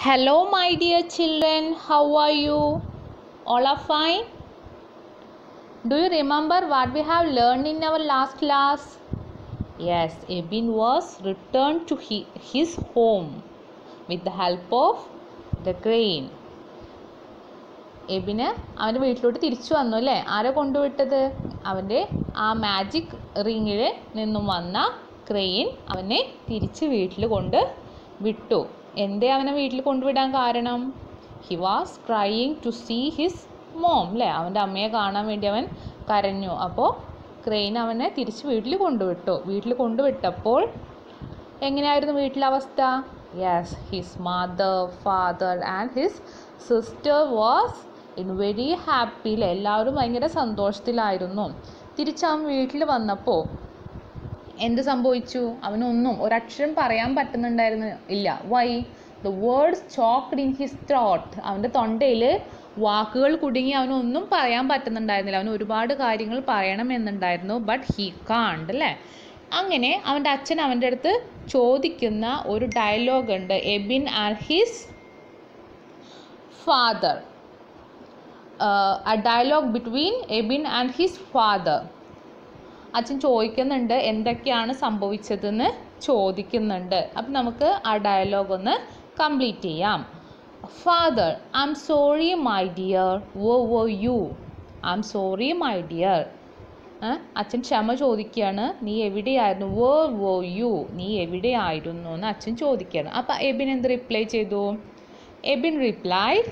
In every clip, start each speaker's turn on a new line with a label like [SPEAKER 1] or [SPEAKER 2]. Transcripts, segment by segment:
[SPEAKER 1] Hello, my dear children. How are you? All are fine? Do you remember what we have learned in our last class? Yes, Ebin was returned to his home with the help of the crane. എബിന് അവൻ്റെ വീട്ടിലോട്ട് തിരിച്ചു വന്നു അല്ലേ? ആരെ കൊണ്ടുവിട്ടത്? അവൻ്റെ ആ magic റിങ്ങിൽ നിന്നും വന്ന ക്രെയിൻ അവനെ തിരിച്ച് വീട്ടിൽ കൊണ്ട് വിട്ടു. എന്തേ അവനെ വീട്ടിൽ കൊണ്ടുവിടാൻ കാരണം? He was crying to see his mom അല്ലേ? അവൻ്റെ അമ്മയെ കാണാൻ വേണ്ടി അവൻ കരഞ്ഞു. അപ്പോൾ ക്രെയിൻ അവനെ തിരിച്ച് വീട്ടിൽ കൊണ്ടുവിട്ടു. വീട്ടിൽ കൊണ്ടുവിട്ടപ്പോൾ എങ്ങനെയായിരുന്നു വീട്ടിലെ അവസ്ഥ? Yes, his mother, father and his sister was in very ഹാപ്പിയിൽ. എല്ലാവരും ഭയങ്കര സന്തോഷത്തിലായിരുന്നു. തിരിച്ചവൻ വീട്ടിൽ വന്നപ്പോൾ എന്ത് സംഭവിച്ചു? അവനൊന്നും ഒരക്ഷരം പറയാൻ പറ്റുന്നുണ്ടായിരുന്നു ഇല്ല. Why? The words choked in his throat. അവൻ്റെ തൊണ്ടയിൽ വാക്കുകൾ കുടുങ്ങി. അവനൊന്നും പറയാൻ പറ്റുന്നുണ്ടായിരുന്നില്ല. അവന് ഒരുപാട് കാര്യങ്ങൾ പറയണമെന്നുണ്ടായിരുന്നു. ബട്ട് ഹീ കാണ്ട് അല്ലേ? അങ്ങനെ അവൻ്റെ അച്ഛൻ അവൻ്റെ അടുത്ത് ചോദിക്കുന്ന ഒരു ഡയലോഗ് ഉണ്ട്. Abin and his father, a dialogue between Abin and his father. അച്ഛൻ ചോദിക്കുന്നുണ്ട് എന്തൊക്കെയാണ് സംഭവിച്ചതെന്ന് ചോദിക്കുന്നുണ്ട്. അപ്പം നമുക്ക് ആ ഡയലോഗ് ഒന്ന് കംപ്ലീറ്റ് ചെയ്യാം. Father, I'm sorry my dear, വോ യു? I'm sorry my dear. അച്ഛൻ ക്ഷമ ചോദിക്കുകയാണ്. നീ എവിടെയായിരുന്നു? വോ യു? നീ എവിടെയായിരുന്നു എന്ന് അച്ഛൻ ചോദിക്കുകയാണ്. അപ്പം എബിൻ എന്ത് റിപ്ലൈ ചെയ്തു? Abin replied,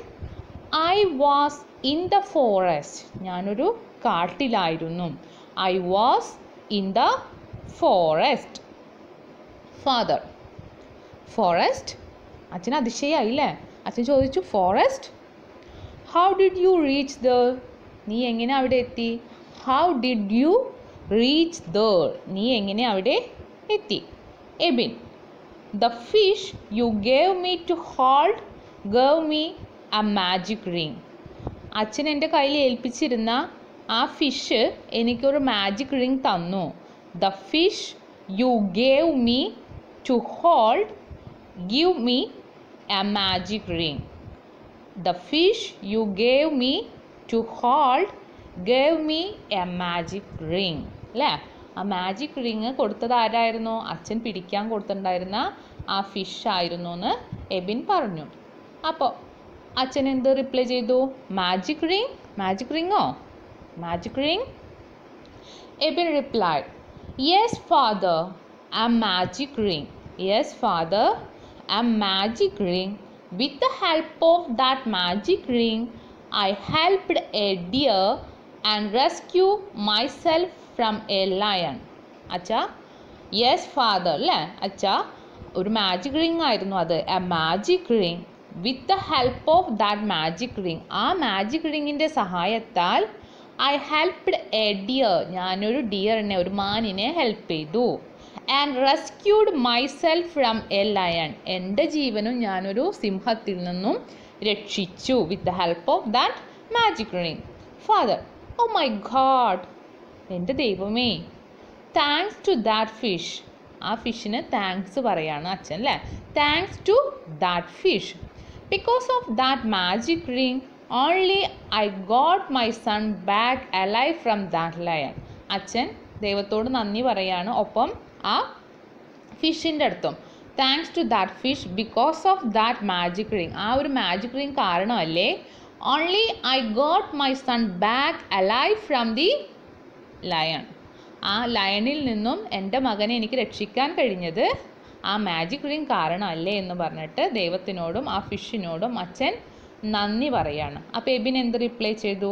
[SPEAKER 1] I was in the forest. ഞാനൊരു കാട്ടിലായിരുന്നു. I was in the forest. Father, forest? അച്ഛൻ അതിശയായില്ലേ? അച്ഛൻ ചോദിച്ചു forest? How did you reach there? നീ എങ്ങനെ അവിടെ എത്തി? How did you reach there? നീ എങ്ങനെ അവിടെ എത്തി? Ebin, the fish you gave me to hold gave me a magic ring. അച്ഛൻ എൻ്റെ കയ്യിൽ ഏൽപ്പിച്ചിരുന്ന ആ ഫിഷ് എനിക്കൊരു മാജിക് റിംഗ് തന്നു. The fish you gave me to hold give me a magic ring. The fish you gave me to hold gave me a magic ring അല്ലേ? ആ magic ring കൊടുത്തത് ആരായിരുന്നു? അച്ഛൻ പിടിക്കാൻ കൊടുത്തിട്ടുണ്ടായിരുന്ന ആ ഫിഷ് ആയിരുന്നു എന്ന് എബിൻ പറഞ്ഞു. അപ്പോൾ അച്ഛൻ എന്ത് റിപ്ലൈ ചെയ്തു? Magic ring? Magic Ringo? Magic ring? Ebin replied, yes father, a magic ring. Yes father, a magic ring. With the help of that magic ring, I helped a deer and rescued myself from a lion. അച്ഛാ, yes father അല്ലേ? അച്ഛാ, ഒരു magic ring ആയിരുന്നു അത്. A magic ring. With the help of that magic ring. ആ magic റിങ്ങിൻ്റെ സഹായത്താൽ I helped A dear. ഞാനൊരു ഡിയറിനെ, ഒരു മാനിനെ ഹെൽപ്പ് ചെയ്തു. And rescued myself from a lion. എൻ്റെ ജീവനും ഞാനൊരു സിംഹത്തിൽ നിന്നും രക്ഷിച്ചു. With the help of that magic ring. Father, oh my God, എൻ്റെ ദൈവമേ. Thanks to that fish. ആ ഫിഷിന് താങ്ക്സ് പറയാണ് അച്ഛൻ അല്ലേ? Thanks to that fish. Because of that magic ring only I got my son back alive from that lion. അച്ഛൻ ദൈവത്തോട് നന്ദി പറയാണ്. ഒപ്പം ആ ഫിഷിൻ്റെ അടുത്തും thanks to that fish because of that magic ring. ആ ഒരു മാജിക് റിംഗ് കാരണമല്ലേ only I got my son back alive from the lion. ആ ലയണിൽ നിന്നും എൻ്റെ മകനെ എനിക്ക് രക്ഷിക്കാൻ കഴിഞ്ഞത് ആ മാജിക് റിംഗ് കാരണമല്ലേ എന്ന് പറഞ്ഞിട്ട് ദൈവത്തിനോടും ആ ഫിഷിനോടും അച്ഛൻ നന്ദി പറയാണ്. അപ്പോൾ എബിൻ എന്ത് റിപ്ലൈ ചെയ്തു?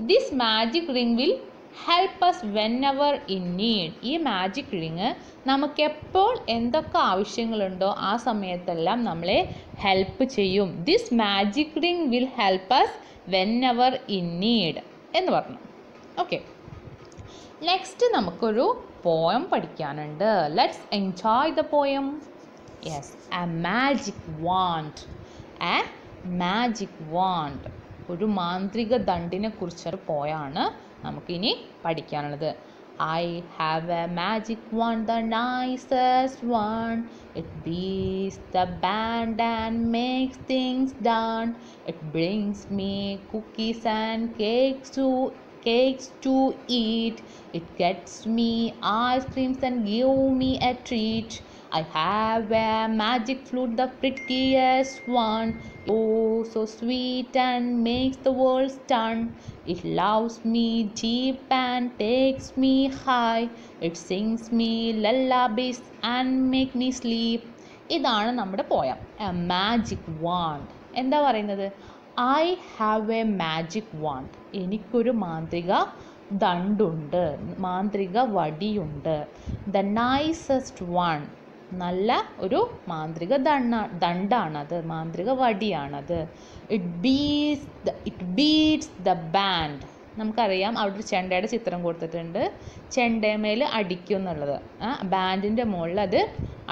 [SPEAKER 1] This magic ring will help us whenever in need. ഈ മാജിക് റിംഗ് നമുക്കെപ്പോൾ എന്തൊക്കെ ആവശ്യങ്ങളുണ്ടോ ആ സമയത്തെല്ലാം നമ്മളെ ഹെൽപ്പ് ചെയ്യും. This magic ring will help us whenever in need എന്ന് പറഞ്ഞു. ഓക്കെ, നെക്സ്റ്റ് നമുക്കൊരു പോയം പഠിക്കാനുണ്ട്. Let's enjoy the poem. Yes, a magic wand. A magic wand, ഒരു മാന്ത്രിക ദണ്ടിനെ കുറിച്ചൊരു പോയാണ് നമുക്കിനി പഠിക്കാനുള്ളത്. I have a magic wand, the nicest one. It beats the band and makes things done. It brings me cookies and cakes to eat. It gets me ice creams and give me a treat. I have a magic flute, the prettiest one. Oh, so sweet and makes the world stun. It loves me deep and takes me high. It sings me lullabies and make me sleep. ഇതാണ് നമ്മുടെ poem A magic want. എന്താ പറയുന്നത്? I have a magic want. എനിക്കൊരു മാന്ത്രിക ദണ്ടുണ്ട്, മാന്ത്രിക വടിയുണ്ട്. The nicest one. നല്ല ഒരു മാന്ത്രിക ദണ്ടാണത്, മാന്ത്രിക വടിയാണത്. It beats the band. നമുക്കറിയാം അവിടെ ഒരു ചെണ്ടയുടെ ചിത്രം കൊടുത്തിട്ടുണ്ട്. ചെണ്ടമേൽ അടിക്കും എന്നുള്ളത്, ബാൻഡിൻ്റെ മുകളിൽ അത്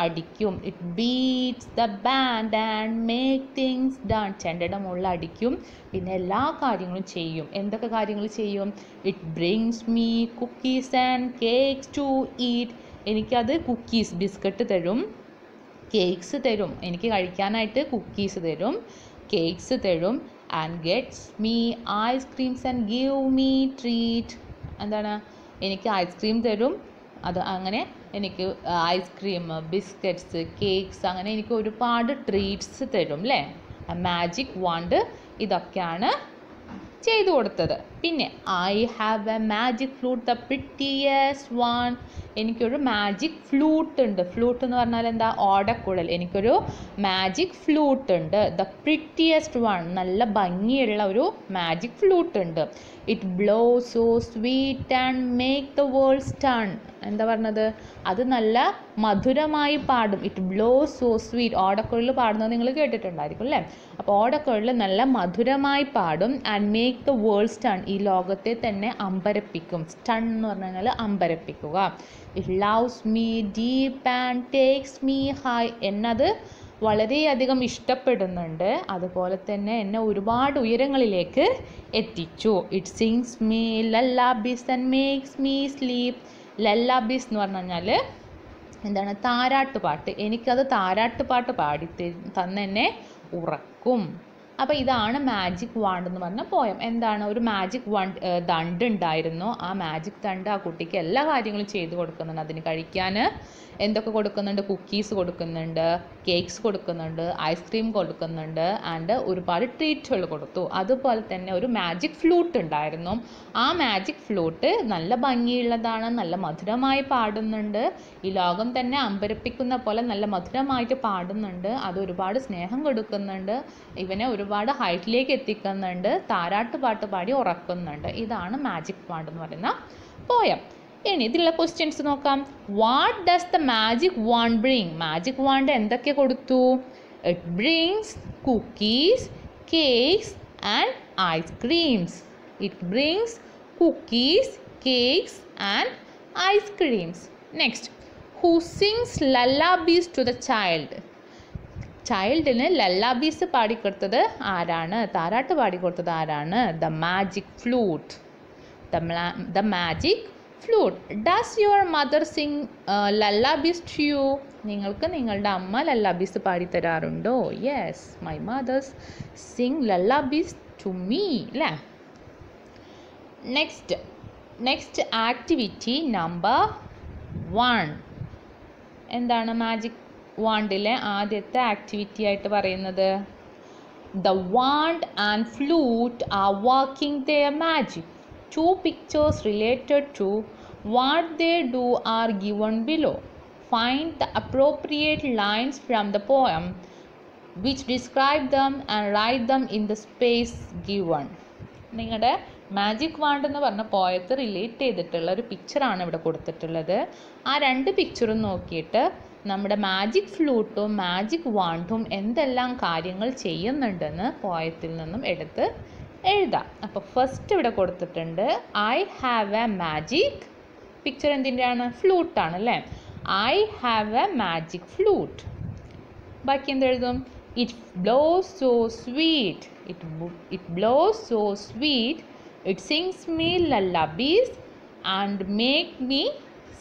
[SPEAKER 1] അടിക്കും. It beats the band and make things done. ചെണ്ടയുടെ മുകളിൽ അടിക്കും, പിന്നെ എല്ലാ കാര്യങ്ങളും ചെയ്യും. എന്തൊക്കെ കാര്യങ്ങൾ ചെയ്യും? It brings me cookies and cakes to eat. എനിക്കത് കുക്കീസ്, ബിസ്ക്കറ്റ് തരും, കേക്ക്സ് തരും. എനിക്ക് കഴിക്കാനായിട്ട് കുക്കീസ് തരും, കേക്ക്സ് തരും. And gets me ice creams and give me treat. എന്താണ്? എനിക്ക് ഐസ്ക്രീം തരും. അത് അങ്ങനെ എനിക്ക് ഐസ്ക്രീം, ബിസ്ക്കറ്റ്സ്, കേക്ക്സ്, അങ്ങനെ എനിക്ക് ഒരുപാട് ട്രീറ്റ്സ് തരും അല്ലേ? മാജിക് വാണ്ട് ഇതൊക്കെയാണ് ചെയ്തു കൊടുത്തത്. പിന്നെ I have a magic flute, the prettiest one. എനിക്കൊരു മാജിക് ഫ്ലൂട്ട് ഉണ്ട്. ഫ്ലൂട്ട് എന്ന് പറഞ്ഞാൽ എന്താ? ഓടക്കുഴൽ. എനിക്കൊരു മാജിക് ഫ്ലൂട്ട് ഉണ്ട്. ദ പ്രിറ്റിയസ്റ്റ് വൺ, നല്ല ഭംഗിയുള്ള ഒരു മാജിക് ഫ്ലൂട്ട് ഉണ്ട്. It blow so sweet and make the world stun. എന്താ പറഞ്ഞത്? അത് നല്ല മധുരമായി പാടും. It blow so sweet. ഓടക്കുഴൽ പാടുന്നത് നിങ്ങൾ കേട്ടിട്ടുണ്ടായിരിക്കും അല്ലേ? അപ്പോൾ ഓടക്കുഴൽ നല്ല മധുരമായി പാടും. And make the world stun. ഈ ലോകത്തെ തന്നെ അമ്പരപ്പിക്കും. സ്റ്റൺ എന്ന് പറഞ്ഞു കഴിഞ്ഞാൽ അമ്പരപ്പിക്കുക. It loves me deep and takes me high. എന്നത് വളരെയധികം ഇഷ്ടപ്പെടുന്നുണ്ട്, അതുപോലെ തന്നെ എന്നെ ഒരുപാട് ഉയരങ്ങളിലേക്ക് എത്തിച്ചു. It sings me lullabies and makes me sleep. Lullabies എന്ന് പറഞ്ഞു കഴിഞ്ഞാൽ എന്താണ്? താരാട്ടുപാട്ട്. എനിക്കത് താരാട്ടുപാട്ട് പാടി തന്നെ ഉറക്കും. അപ്പോൾ ഇതാണ് മാജിക് വാണ്ട് എന്ന് പറഞ്ഞ പോയം. എന്താണ്? ഒരു മാജിക് ദണ്ട് ഉണ്ടായിരുന്നു. ആ മാജിക് ദണ്ട് ആ കുട്ടിക്ക് എല്ലാ കാര്യങ്ങളും ചെയ്തു കൊടുക്കുന്നുണ്ട്. അതിന് കഴിക്കാൻ എന്തൊക്കെ കൊടുക്കുന്നുണ്ട്? കുക്കീസ് കൊടുക്കുന്നുണ്ട്, കേക്ക്സ് കൊടുക്കുന്നുണ്ട്, ഐസ്ക്രീം കൊടുക്കുന്നുണ്ട്, ആൻഡ് ഒരുപാട് ട്രീറ്റുകൾ കൊടുത്തു. അതുപോലെ തന്നെ ഒരു മാജിക് ഫ്ലൂട്ട് ഉണ്ടായിരുന്നു. ആ മാജിക് ഫ്ലൂട്ട് നല്ല ഭംഗിയുള്ളതാണ്, നല്ല മധുരമായി പാടുന്നുണ്ട്. ഈ ലോകം തന്നെ അമ്പരപ്പിക്കുന്ന പോലെ നല്ല മധുരമായിട്ട് പാടുന്നുണ്ട്. അത് ഒരുപാട് സ്നേഹം കൊടുക്കുന്നുണ്ട്, ഇവനെ ഒരുപാട് ഹൈറ്റിലേക്ക് എത്തിക്കുന്നുണ്ട്, താരാട്ട് പാട്ട് പാടി ഉറക്കുന്നുണ്ട്. ഇതാണ് മാജിക് വാണ്ട് എന്ന് പറയുന്ന പോയം. ഇനി ഇതിലുള്ള ക്വസ്റ്റ്യൻസ് നോക്കാം. What does the magic wand bring? Magic wand എന്തൊക്കെ കൊടുത്തു? It brings cookies, cakes and ice creams. It brings cookies, cakes and ice creams. Next, who sings lullabies to the child? ചൈൽഡിന് lullabies പാടിക്കൊടുത്തത് ആരാണ്? താരാട്ട് പാടിക്കൊടുത്തത് ആരാണ്? The magic flute. The magic flute. Does your mother sing lullabies to you? നിങ്ങൾക്ക് നിങ്ങളുടെ അമ്മ lullabies പാടിത്തരാറുണ്ടോ? Yes, my mothers sing lullabies to me അല്ലേ? Next activity number 1. എന്താണ് മാജിക് വാണ്ടിലെ ആദ്യത്തെ ആക്ടിവിറ്റി ആയിട്ട് പറയുന്നത്? The want and flute are working their magic. 2 pictures related to what they do are given below. Find the appropriate lines from the poem which describe them and write them in the space given. നിങ്ങളുടെ magic want എന്ന് പറഞ്ഞ പോയത്ത് relate ചെയ്തിട്ടുള്ള ഒരു പിക്ചറാണ് ഇവിടെ കൊടുത്തിട്ടുള്ളത്. ആ 2 പിക്ചറും നോക്കിയിട്ട് നമ്മുടെ മാജിക് ഫ്ലൂട്ടും മാജിക് വാണ്ടും എന്തെല്ലാം കാര്യങ്ങൾ ചെയ്യുന്നുണ്ടെന്ന് പോയത്തിൽ നിന്നും എടുത്ത് എഴുതാം. അപ്പോൾ ഫസ്റ്റ് ഇവിടെ കൊടുത്തിട്ടുണ്ട് I have a magic. Picture എന്തിൻ്റെയാണ്? ഫ്ലൂട്ടാണ് അല്ലേ? I have a magic flute. ബാക്കി എന്തെഴുതും? It blows so sweet. It blows so sweet. It sings me lullabies and make me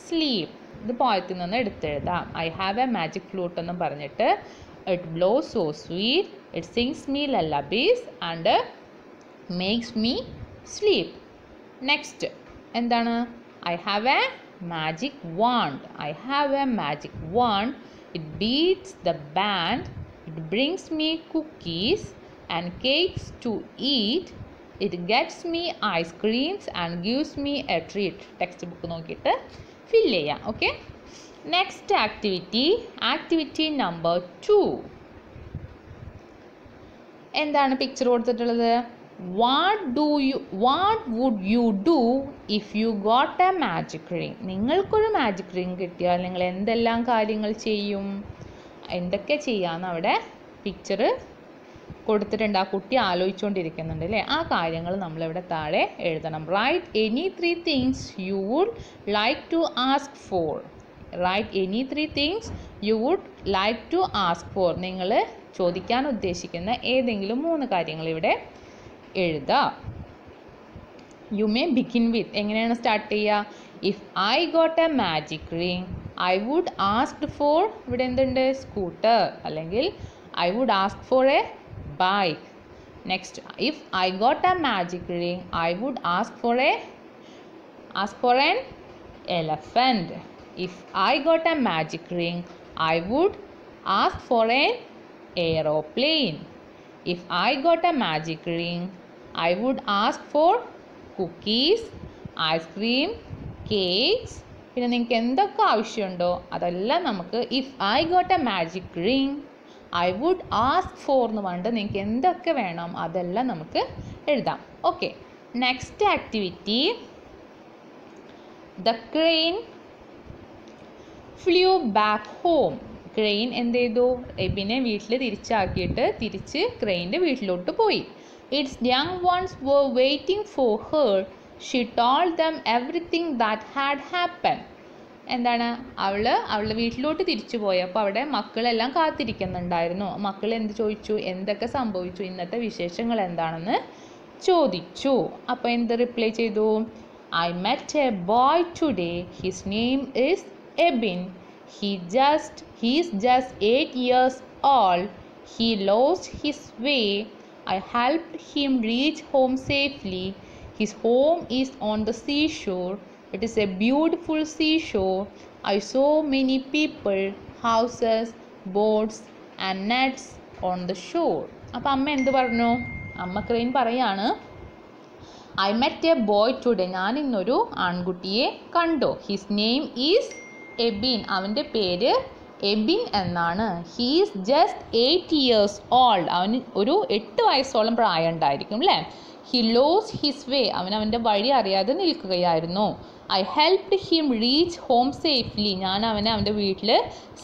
[SPEAKER 1] sleep. ഇത് പോയത്തിൽ നിന്ന് എടുത്തെഴുതാം. I have a magic flute എന്നും പറഞ്ഞിട്ട് it blows so sweet, it sings me lullabies and makes me sleep. Next എന്താണ്? I have a magic wand. I have a magic wand. It beats the band. It brings me cookies and cakes to eat. It gets me ice creams and gives me a treat. Text book നോക്കിയിട്ട് fill ചെയ്യാം. Okay. Next activity. Activity number 2. എന്താണ് picture കൊടുത്തിട്ടുള്ളത്? What would you do if you got a magic ring? നിങ്ങൾക്കൊരു magic ring കിട്ടിയാൽ നിങ്ങൾ എന്തെല്ലാം കാര്യങ്ങൾ ചെയ്യും? എന്തൊക്കെ ചെയ്യാമെന്ന് അവിടെ പിക്ചർ കൊടുത്തിട്ടുണ്ട്. ആ കുട്ടി ആലോചിച്ചുകൊണ്ടിരിക്കുന്നുണ്ട് അല്ലേ? ആ കാര്യങ്ങൾ നമ്മളിവിടെ താഴെ എഴുതണം. Write any 3 things you would like to ask for. Write any 3 things you would like to ask for. നിങ്ങൾ ചോദിക്കാൻ ഉദ്ദേശിക്കുന്ന ഏതെങ്കിലും 3 കാര്യങ്ങൾ ഇവിടെ എഴുതാം. You may begin with. എങ്ങനെയാണ് സ്റ്റാർട്ട് ചെയ്യുക? If I got a magic ring I would asked for, ഇവിടെ എന്തുണ്ട്? സ്കൂട്ടർ, അല്ലെങ്കിൽ I would ask for a bike. Next, if I got a magic ring I would ask for an elephant. If I got a magic ring I would ask for an aeroplane. If I got a magic ring, I would ask for cookies, ice cream, cakes. പിന്നെ നിങ്ങൾക്ക് എന്തൊക്കെ ആവശ്യമുണ്ടോ അതെല്ലാം നമുക്ക് if I got a magic ring I would ask for എന്ന് പറഞ്ഞിട്ട് നിങ്ങൾക്ക് എന്തൊക്കെ വേണം അതെല്ലാം നമുക്ക് എഴുതാം. Okay. Next activity, the crane flew back home. Crane എന്ത് ചെയ്തു? എബിനെ വീട്ടിൽ തിരിച്ച് ക്രെയിൻ്റെ വീട്ടിലോട്ട് പോയി. It's young ones were waiting for her. She told them everything that had happened. എന്താണ്? അവളുടെ വീട്ടിലോട്ട് തിരിച്ചു പോയപ്പോൾ അവിടെ മക്കളെല്ലാം കാത്തിരിക്കുന്നുണ്ടായിരുന്നു. മക്കൾ എന്ത് ചോദിച്ചു? എന്തൊക്കെ സംഭവിച്ചു, ഇന്നത്തെ വിശേഷങ്ങൾ എന്താണെന്ന് ചോദിച്ചു. അപ്പോൾ എന്ത് റിപ്ലൈ ചെയ്തു? I met a boy today. His name is Ebin. He's just 8 years old. He lost his way. I helped him reach home safely. His home is on the seashore. It is a beautiful seashore. I saw many people, houses, boats and nets on the shore. അപ്പോൾ അമ്മ എന്ത് പറഞ്ഞു? അമ്മ crane പറയാണ്, I met a boy today. ഞാൻ ഇന്നൊരു ആൺകുട്ടിയെ കണ്ടു. His name is Ebin. അവൻ്റെ പേര് എബിൻ എന്നാണ്. He is just 8 years old. അവന് ഒരു 8 വയസ്സോളം പ്രായം ഉണ്ടായിരിക്കും അല്ലേ? ഹി ലോസ് ഹിസ് വേ. അവൻ്റെ വഴി അറിയാതെ നിൽക്കുകയായിരുന്നു. I helped him reach home safely. ഞാൻ അവൻ്റെ വീട്ടിൽ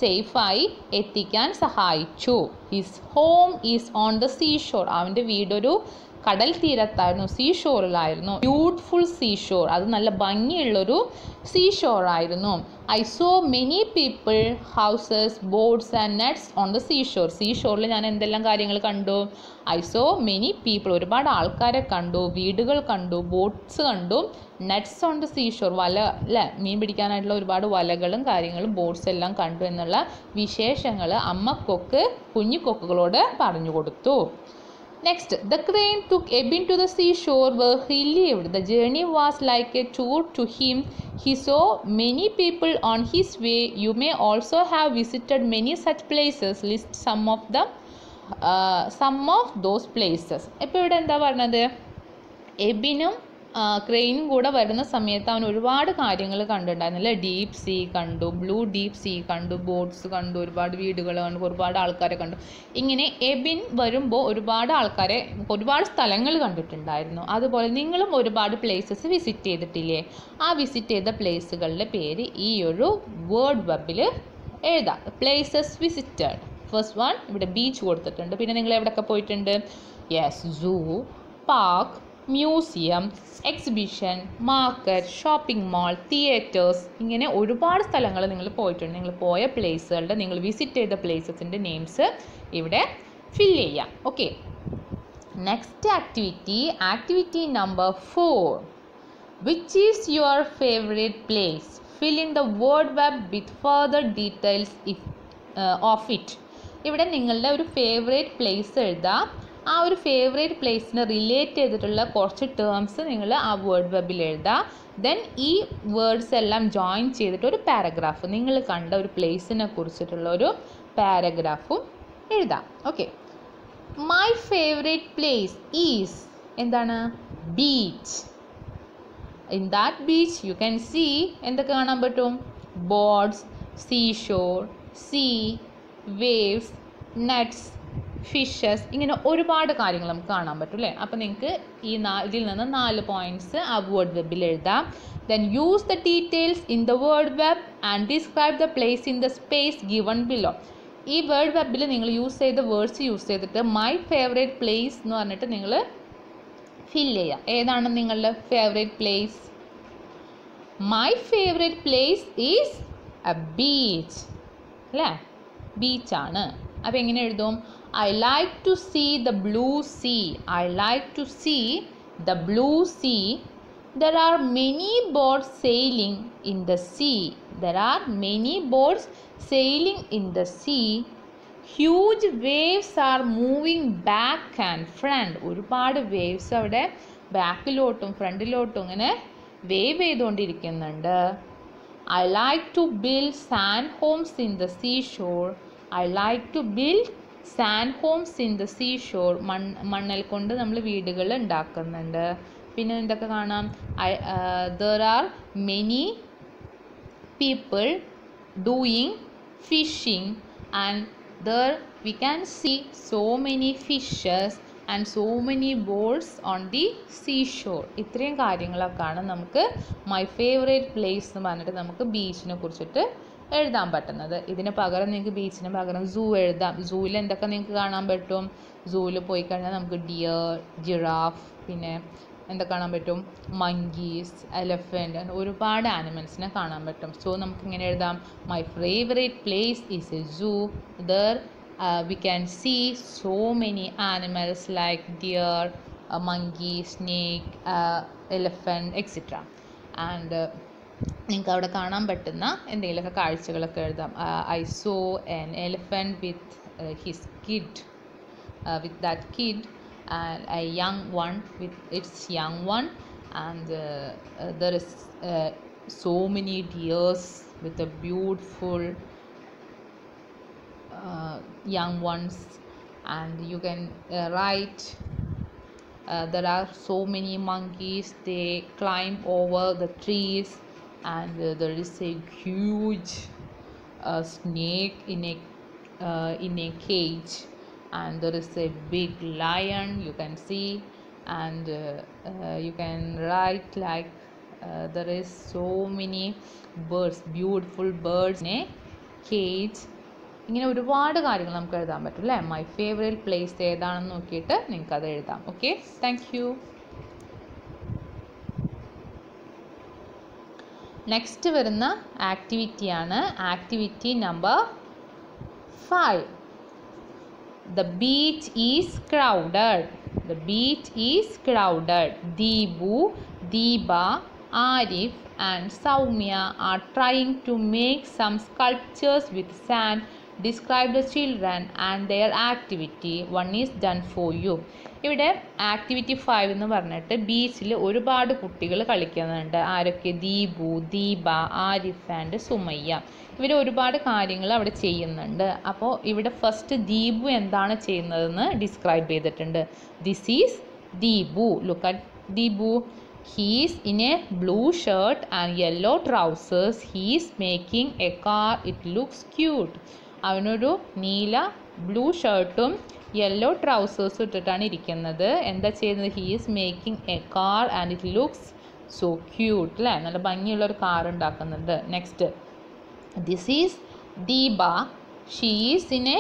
[SPEAKER 1] സേഫായി എത്തിക്കാൻ സഹായിച്ചു. His home is on the seashore. അവൻ്റെ വീടൊരു കടൽ തീരത്തായിരുന്നു, സീഷോറിലായിരുന്നു. ബ്യൂട്ടിഫുൾ സീഷോർ, അത് നല്ല ഭംഗിയുള്ളൊരു സീഷോറായിരുന്നു. I saw many people, houses, boats and nets on the seashore. സീഷോറിൽ ഞാൻ എന്തെല്ലാം കാര്യങ്ങൾ കണ്ടു? ഐ സോ മെനി പീപ്പിൾ, ഒരുപാട് ആൾക്കാരെ കണ്ടു, വീടുകൾ കണ്ടു, ബോട്ട്സ് കണ്ടു, നെറ്റ്സ് ഓൺ ദ സീഷോർ, വല അല്ലേ, മീൻ പിടിക്കാനായിട്ടുള്ള ഒരുപാട് വലകളും കാര്യങ്ങളും ബോട്ട്സ് എല്ലാം കണ്ടു എന്നുള്ള വിശേഷങ്ങൾ അമ്മ കൊക്ക് കുഞ്ഞു കൊക്കുകളോട് പറഞ്ഞു കൊടുത്തു. Next, the crane took Ebin to the seashore where he lived. The journey was like a tour to him. He saw many people on his way. You may also have visited many such places. List some of those places. ഇപ്പോൾ ഇവിടെ എന്താ പറഞ്ഞത്? എബിനും ക്രെയിനും കൂടെ വരുന്ന സമയത്ത് അവൻ ഒരുപാട് കാര്യങ്ങൾ കണ്ടിട്ടുണ്ടായിരുന്നില്ല. ഡീപ്പ് സീ കണ്ടു, ബ്ലൂ ഡീപ്പ് സീ കണ്ടു, ബോട്ട്സ് കണ്ടു, ഒരുപാട് വീടുകൾ കണ്ടു, ഒരുപാട് ആൾക്കാരെ കണ്ടു. ഇങ്ങനെ എബിൻ വരുമ്പോൾ ഒരുപാട് സ്ഥലങ്ങൾ കണ്ടിട്ടുണ്ടായിരുന്നു. അതുപോലെ നിങ്ങളും ഒരുപാട് പ്ലേസസ് വിസിറ്റ് ചെയ്തിട്ടില്ലേ? ആ വിസിറ്റ് ചെയ്ത പ്ലേസുകളുടെ പേര് ഈ ഒരു വേർഡ് വെബിൽ എഴുതാം. Places visited. ഫസ്റ്റ് വൺ ഇവിടെ ബീച്ച് കൊടുത്തിട്ടുണ്ട്. പിന്നെ നിങ്ങൾ എവിടെയൊക്കെ പോയിട്ടുണ്ട്? Yes, zoo, park, museum, exhibition, market, shopping mall, theatres, ഇങ്ങനെ ഒരുപാട് സ്ഥലങ്ങൾ നിങ്ങൾ പോയിട്ടുണ്ട്. നിങ്ങൾ പോയ പ്ലേസുകളുടെ, നിങ്ങൾ വിസിറ്റ് ചെയ്ത പ്ലേസസിൻ്റെ നെയിംസ് ഇവിടെ ഫില്ല് ചെയ്യാം. Okay. Next activity number 4. Which is your favorite place? Fill in the word web with further details of it. ഇവിടെ നിങ്ങളുടെ ഒരു ഫേവറേറ്റ് പ്ലേസ് എഴുതാം. ആ ഒരു ഫേവറേറ്റ് പ്ലേസിന് റിലേറ്റ് ചെയ്തിട്ടുള്ള കുറച്ച് ടേംസ് നിങ്ങൾ ആ വേർഡ് വെബിൽ എഴുതാം. ദെൻ ഈ വേർഡ്സ് എല്ലാം ജോയിൻ ചെയ്തിട്ട് ഒരു പാരഗ്രാഫ്, നിങ്ങൾ കണ്ട ഒരു പ്ലേസിനെ കുറിച്ചിട്ടുള്ള ഒരു പാരഗ്രാഫും എഴുതാം. Okay. My favourite place is എന്താണ്? Beach. In that beach you can see എന്തൊക്കെ കാണാൻ പറ്റും? Birds, seashore, sea, waves, nuts, fishes, ഇങ്ങനെ ഒരുപാട് കാര്യങ്ങൾ നമുക്ക് കാണാൻ പറ്റും അല്ലേ? അപ്പോൾ നിങ്ങൾക്ക് ഇതിൽ നിന്ന് 4 പോയിൻറ്റ്സ് ആ വേർഡ് വെബിൽ എഴുതാം. Then use the details in the word web and describe the place in the space given below. ഈ വേർഡ് വെബിൽ നിങ്ങൾ യൂസ് ചെയ്ത വേർഡ്സ് യൂസ് ചെയ്തിട്ട് മൈ ഫേവറേറ്റ് പ്ലേസ് എന്ന് പറഞ്ഞിട്ട് നിങ്ങൾ ഫിൽ ചെയ്യുക. ഏതാണ് നിങ്ങളുടെ favourite place? My favourite place is a beach അല്ലേ? ബീച്ചാണ്. അപ്പോൾ എങ്ങനെ എഴുതും? I like to see the blue sea. I like to see the blue sea. There are many boats sailing in the sea. There are many boats sailing in the sea. Huge waves are moving back and front. ഒരുപാട് waves അവിടെ ബാക്കിലോട്ടും ഫ്രണ്ടിലോട്ടും ഇങ്ങനെ wave ചെയ്തുകൊണ്ടിരിക്കുന്നുണ്ട്. I like to build sand homes in the sea shore. I like to build sand homes in the sea shore. മണ്ണൽ കൊണ്ട് നമ്മൾ വീടുകൾ ഉണ്ടാക്കുന്നുണ്ട്. പിന്നെ എന്തൊക്കെ കാണാം? There are many people doing fishing and there we can see so many fishes and so many boats on the seashore. ഇത്രയും കാര്യങ്ങളൊക്കെയാണ് നമുക്ക് മൈ ഫേവറേറ്റ് പ്ലേസ് എന്ന് പറഞ്ഞിട്ട് നമുക്ക് ബീച്ചിനെ കുറിച്ചിട്ട് എഴുതാൻ പറ്റുന്നത്. ഇതിന് പകരം നിങ്ങൾക്ക് ബീച്ചിന് പകരം സൂ എഴുതാം. സൂവിൽ എന്തൊക്കെ നിങ്ങൾക്ക് കാണാൻ പറ്റും? സൂവിൽ പോയി കഴിഞ്ഞാൽ നമുക്ക് ഡിയർ, ജിറാഫ്, പിന്നെ എന്തൊക്കെ കാണാൻ പറ്റും? മങ്കീസ്, എലഫൻറ്റ്, ഒരുപാട് ആനിമൽസിനെ കാണാൻ പറ്റും. സോ നമുക്ക് ഇങ്ങനെ എഴുതാം, my favourite place is a zoo. There we can see so many animals like deer, monkey, snake, elephant, etc. and നിങ്ങൾക്ക് അവിടെ കാണാൻ പറ്റുന്ന എന്തെങ്കിലുമൊക്കെ കാഴ്ചകളൊക്കെ എഴുതാം. I saw an elephant with his kid, with that kid, and a young one with its young one, and there is so many deers with a beautiful young ones, and you can write there are so many monkeys, they climb over the trees, and there is a huge snake in a cage, and there is a big lion you can see, and you can write like there is so many birds, beautiful birds in a cage. ഇങ്ങനെ ഒരുപാട് കാര്യങ്ങൾ നമുക്ക് എഴുതാൻ പറ്റും അല്ലേ? My favourite place ഏതാണെന്ന് നോക്കിയിട്ട് നിങ്ങൾക്ക് അത് എഴുതാം. Okay, thank you. നെക്സ്റ്റ് വരുന്ന ആക്ടിവിറ്റിയാണ് activity number 5. The beach is crowded. The beach is crowded. Deepu, Deepa, Arif and Soumya are trying to make some sculptures with sand. Describe the children and their activity. One is done for you. ഇവിടെ activity 5 എന്ന് പറഞ്ഞിട്ട് ബീച്ചിൽ ഒരുപാട് കുട്ടികൾ കളിക്കുന്നുണ്ട്. ആരൊക്കെ? Deepu, Deepa, Arif and Sumayya. ഇവർ ഒരുപാട് കാര്യങ്ങൾ അവിടെ ചെയ്യുന്നുണ്ട്. അപ്പോൾ ഇവിടെ ഫസ്റ്റ് ദീപു എന്താണ് ചെയ്യുന്നതെന്ന് ഡിസ്ക്രൈബ് ചെയ്തിട്ടുണ്ട്. This is Deepu. Look at Deepu. He is in a blue shirt and yellow trousers. He is making a car. It looks cute. അവനൊരു നീല ബ്ലൂ ഷർട്ടും യെല്ലോ ട്രൗസേഴ്സും ഇട്ടിട്ടാണ് ഇരിക്കുന്നത്. എന്താ ചെയ്യുന്നത്? He is making A car and it looks so cute അല്ലേ? നല്ല ഭംഗിയുള്ളൊരു കാർ ഉണ്ടാക്കുന്നുണ്ട്. Next, this is Deepa. She is in a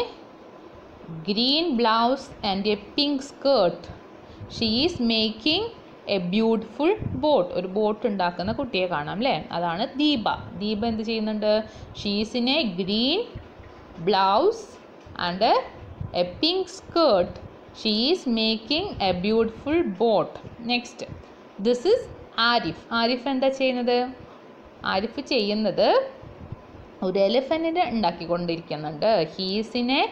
[SPEAKER 1] green blouse and A pink skirt. She is making A beautiful boat. ഒരു boat ഉണ്ടാക്കുന്ന കുട്ടിയെ കാണാം അല്ലേ? അതാണ് ദീപ. ദീപ എന്ത് ചെയ്യുന്നുണ്ട്? She is in a green blouse and a pink skirt. She is making a beautiful boat. Next, this is Arif എന്താ ചെയ്യുന്നത്? ആരിഫ് ചെയ്യുന്നത് ഒരു എലിഫൻറ്റിനെ ഉണ്ടാക്കിക്കൊണ്ടിരിക്കുന്നുണ്ട്. He's in a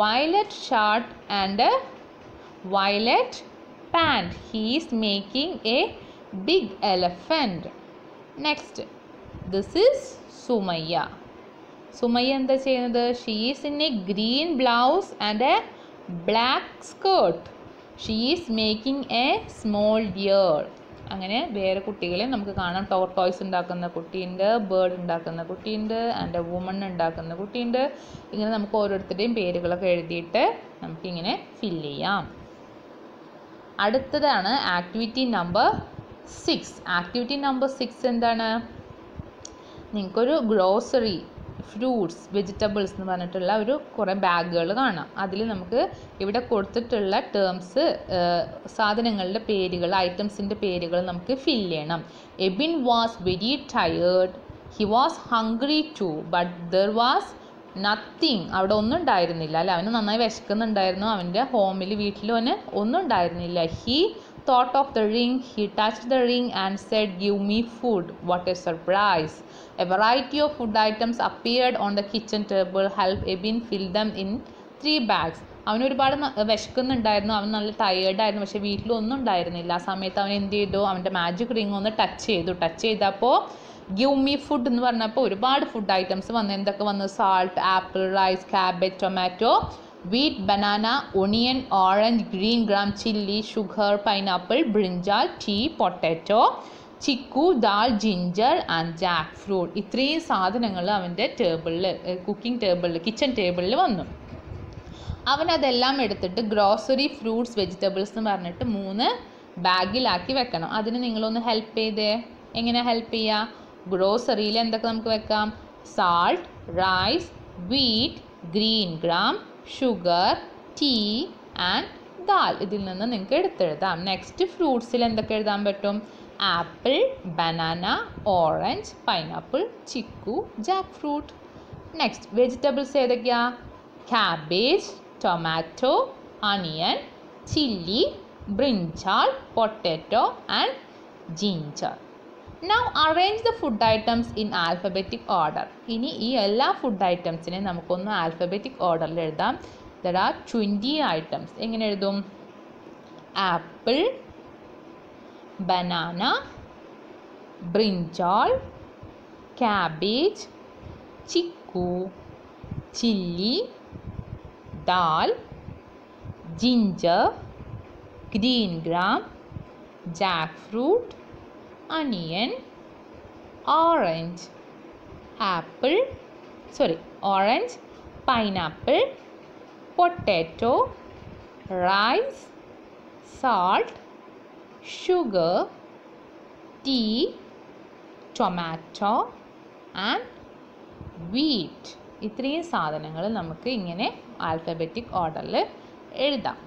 [SPEAKER 1] violet shirt and violet pant. He's making a big elephant. Next, this is Sumayya എന്താ ചെയ്യുന്നത്? She is in a green blouse and a black skirt. She is making a small deer. അങ്ങനെ വേറെ കുട്ടികളെ നമുക്ക് കാണാം. Tortoise ഉണ്ടാക്കുന്ന കുട്ടിയുണ്ട്, bird ഉണ്ടാക്കുന്ന കുട്ടിയുണ്ട്, ആൻഡ് എ വുമൺ ഉണ്ടാക്കുന്ന കുട്ടിയുണ്ട്. ഇങ്ങനെ നമുക്ക് ഓരോരുത്തരുടെയും പേരുകളൊക്കെ എഴുതിയിട്ട് നമുക്കിങ്ങനെ ഫില്ല് ചെയ്യാം. അടുത്തതാണ് ആക്ടിവിറ്റി നമ്പർ 6. ആക്ടിവിറ്റി നമ്പർ 6 എന്താണ്? നിങ്ങൾക്കൊരു ഗ്രോസറി, ഫ്രൂട്ട്സ്, വെജിറ്റബിൾസ് എന്ന് പറഞ്ഞിട്ടുള്ള കുറേ ബാഗുകൾ കാണാം. അതിൽ നമുക്ക് ഇവിടെ കൊടുത്തിട്ടുള്ള ടേംസ്, സാധനങ്ങളുടെ പേരുകൾ, ഐറ്റംസിൻ്റെ പേരുകൾ നമുക്ക് ഫില്ല് ചെയ്യണം. Abin was very tired. He was hungry too but there was nothing. അവിടെ ഒന്നും ഉണ്ടായിരുന്നില്ല അല്ലേ? അവന് നന്നായി വിശക്കുന്നുണ്ടായിരുന്നു. അവൻ്റെ വീട്ടിലും അവന് ഒന്നും ഉണ്ടായിരുന്നില്ല. He thought of the ring. He touched the ring and said, "Give me food." What a surprise! A variety of food items appeared on the kitchen table. Help Ebin fill them in 3 bags. അവന് ഒരുപാട് വിശക്കുന്നുണ്ടായിരുന്നു, അവൻ നല്ല ടയേർഡായിരുന്നു, പക്ഷേ വീട്ടിലൊന്നും ഉണ്ടായിരുന്നില്ല. ആ സമയത്ത് അവൻ എന്ത് ചെയ്തു? അവൻ്റെ മാജിക് റിങ് ഒന്ന് ടച്ച് ചെയ്തപ്പോൾ ഗിവ് മീ ഫുഡ് എന്ന് പറഞ്ഞപ്പോൾ ഒരുപാട് ഫുഡ് ഐറ്റംസ് വന്നു. എന്തൊക്കെ വന്നു? Salt, apple, rice, cabbage, tomato, wheat, banana, onion, orange, green gram, chili, sugar, pineapple, brinjal, tea, potato, chikoo, dal, ginger and jackfruit. ഇത്രയും സാധനങ്ങൾ അവൻ്റെ കിച്ചൺ ടേബിളിൽ വന്നു. അവനതെല്ലാം എടുത്തിട്ട് ഗ്രോസറി, ഫ്രൂട്ട്സ്, വെജിറ്റബിൾസ് എന്ന് പറഞ്ഞിട്ട് 3 ബാഗിലാക്കി വെക്കണം. അതിന് നിങ്ങളൊന്ന് ഹെൽപ്പ് ചെയ്തേ. എങ്ങനെ ഹെൽപ്പ് ചെയ്യുക? ഗ്രോസറിയിൽ എന്തൊക്കെ നമുക്ക് വെക്കാം? Salt, rice, wheat, green gram, sugar, tea and dal. ഇതിൽ നിന്ന് നിങ്ങൾക്ക് എടുത്തെഴുതാം. നെക്സ്റ്റ്, ഫ്രൂട്ട്സിൽ എന്തൊക്കെ എഴുതാൻ പറ്റും? Apple, banana, orange, pineapple, chikoo, jack fruit. Next, vegetables ഏതൊക്കെയാ? Cabbage, tomato, onion, chilli, brinjal, potato and ginger. Now arrange the food items in alphabetic order. ഇനി ഈ എല്ലാ ഫുഡ് ഐറ്റംസിനെ നമുക്കൊന്ന് ആൽഫബറ്റിക് ഓർഡറിൽ എഴുതാം. There are 20 items. എങ്ങനെ എഴുതും? Apple, banana, brinjal, cabbage, chikoo, chilli, dal, ginger, green gram, jackfruit, onion, orange, pineapple, potato, rice, salt, sugar, tea, tomato and wheat. ഇത്രയും സാധനങ്ങൾ നമുക്ക് ഇങ്ങനെ ആൽഫബറ്റിക് ഓർഡറിൽ എഴുതാം.